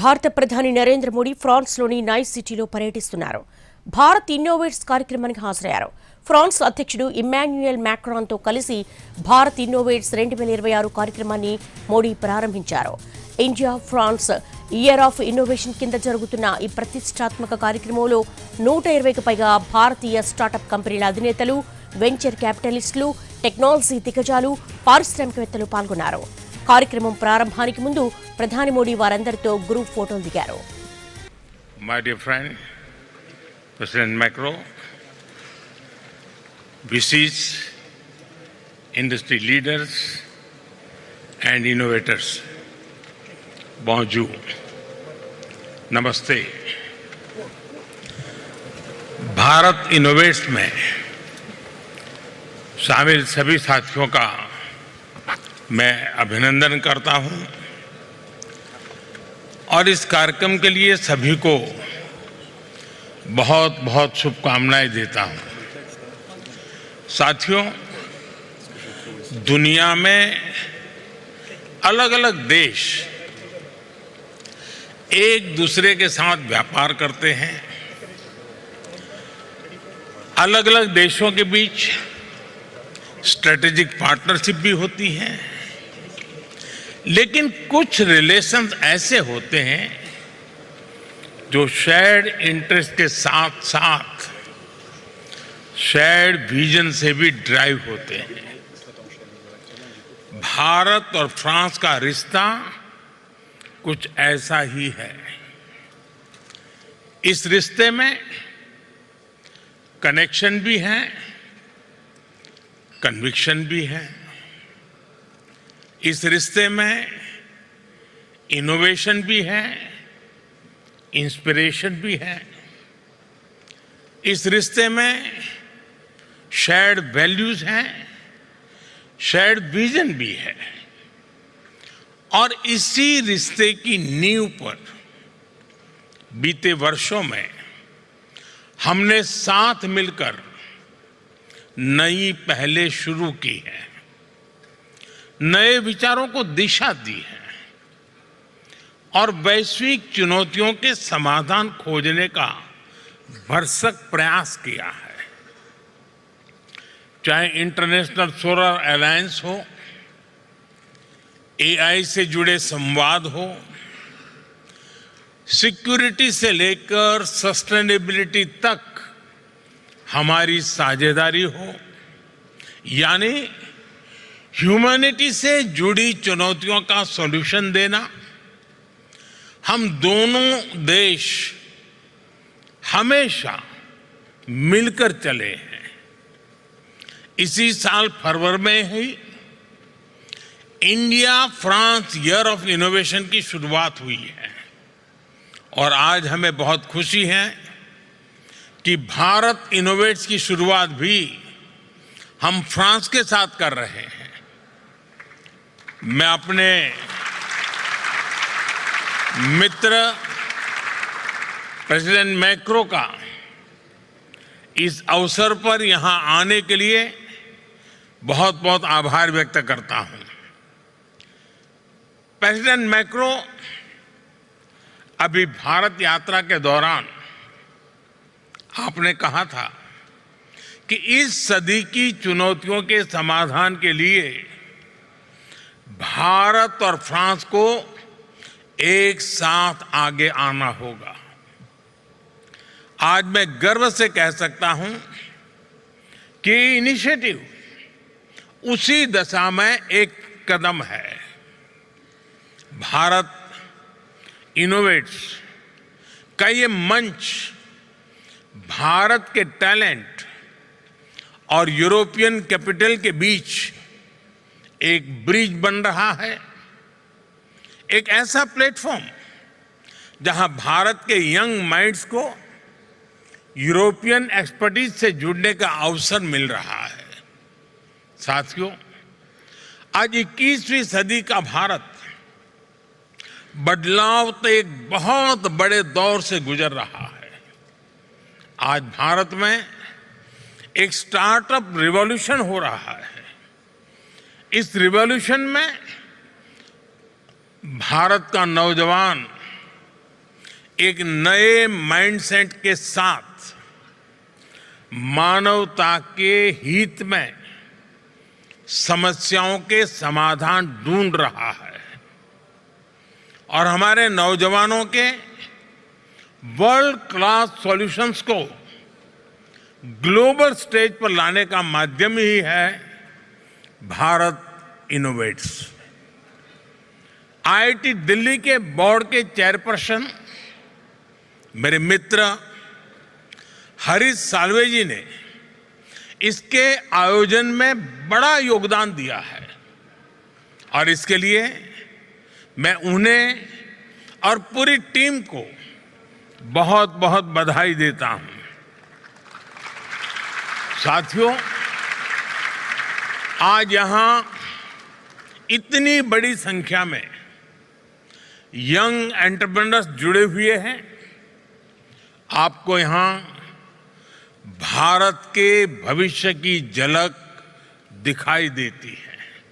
భారత ప్రధాని నరేంద్ర మోడీ ఫ్రాన్స్లోని నైస్ సిటీలో పర్యటిస్తున్నారు. భారత్ ఇన్నోవేట్స్ కార్యక్రమానికి హాజరయ్యారు. ఫ్రాన్స్ అధ్యక్షుడు ఇమ్మాన్యుయల్ మ్యాక్రాన్తో కలిసి భారత్ ఇన్నోవేట్స్ 2026 కార్యక్రమాన్ని మోడీ ప్రారంభించారు. India France year of innovation కింద జరుగుతున్న ఈ ప్రతిష్టాత్మక కార్యక్రమంలో 120కి పైగా భారతీయ స్టార్టప్ కంపెనీల అధినేతలు, వెంచర్ క్యాపిటలిస్టులు, టెక్నాలజీ దిగ్గజాలు, పారిశ్రామికవేత్తలు పాల్గొన్నారు. కార్యక్రమం ప్రారంభానికి ముందు ప్రధాని మోడీ వారందరితో గ్రూప్ ఫోటోలు దిగారు. My dear friend, President Macron, VCs, industry leaders and innovators, bonjour, namaste. Bharat innovates में शामिल सभी साथियों का मैं अभिनंदन करता हूं और इस कार्यक्रम के लिए सभी को बहुत बहुत शुभकामनाएं देता हूं। साथियों, दुनिया में अलग अलग देश एक दूसरे के साथ व्यापार करते हैं। अलग अलग देशों के बीच स्ट्रेटेजिक पार्टनरशिप भी होती है, लेकिन कुछ रिलेशंस ऐसे होते हैं जो शेयर्ड इंटरेस्ट के साथ साथ शेयर्ड विजन से भी ड्राइव होते हैं। भारत और फ्रांस का रिश्ता कुछ ऐसा ही है। इस रिश्ते में कनेक्शन भी है, कन्विक्शन भी है। इस रिश्ते में इनोवेशन भी है, इंस्पिरेशन भी है। इस रिश्ते में शेयर्ड वैल्यूज हैं, शेयर्ड विजन भी है। और इसी रिश्ते की नींव पर बीते वर्षों में हमने साथ मिलकर नई पहलें शुरू की हैं, नए विचारों को दिशा दी है और वैश्विक चुनौतियों के समाधान खोजने का भरसक प्रयास किया है। चाहे इंटरनेशनल सोलर अलायंस हो, एआई से जुड़े संवाद हो, सिक्योरिटी से लेकर सस्टेनेबिलिटी तक हमारी साझेदारी हो, यानी ह्यूमैनिटी से जुड़ी चुनौतियों का सॉल्यूशन देना। हम दोनों देश हमेशा मिलकर चले हैं। इसी साल फरवरी में ही India France year of innovation की शुरुआत हुई है और आज हमें बहुत खुशी है कि भारत इनोवेट्स की शुरुआत भी हम फ्रांस के साथ कर रहे हैं। मैं अपने मित्र प्रेसिडेंट मैक्रो का इस अवसर पर यहां आने के लिए बहुत बहुत आभार व्यक्त करता हूं। प्रेसिडेंट मैक्रो अभी भारत यात्रा के दौरान आपने कहा था कि इस सदी की चुनौतियों के समाधान के लिए भारत और फ्रांस को एक साथ आगे आना होगा। आज मैं गर्व से कह सकता हूं कि इनिशिएटिव उसी दिशा में एक कदम है। भारत इनोवेट्स का ये मंच भारत के टैलेंट और यूरोपियन कैपिटल के बीच एक ब्रिज बन रहा है, एक ऐसा प्लेटफॉर्म जहां भारत के यंग माइंड्स को यूरोपियन एक्सपर्टीज से जुड़ने का अवसर मिल रहा है। साथियों, आज 21वीं सदी का भारत बदलाव तो एक बहुत बड़े दौर से गुजर रहा है। आज भारत में एक स्टार्टअप रिवॉल्यूशन हो रहा है। इस रिवॉल्यूशन में भारत का नौजवान एक नए माइंडसेट के साथ मानवता के हित में समस्याओं के समाधान ढूंढ रहा है और हमारे नौजवानों के वर्ल्ड क्लास सॉल्यूशंस को ग्लोबल स्टेज पर लाने का माध्यम ही है भारत इनोवेट्स। आईआईटी दिल्ली के बोर्ड के चेयरपर्सन मेरे मित्र हरीश साल्वे जी ने इसके आयोजन में बड़ा योगदान दिया है और इसके लिए मैं उन्हें और पूरी टीम को बहुत बहुत बधाई देता हूं। साथियों, आज यहां इतनी बड़ी संख्या में यंग एंटरप्रेन्योर्स जुड़े हुए हैं। आपको यहां भारत के भविष्य की झलक दिखाई देती है।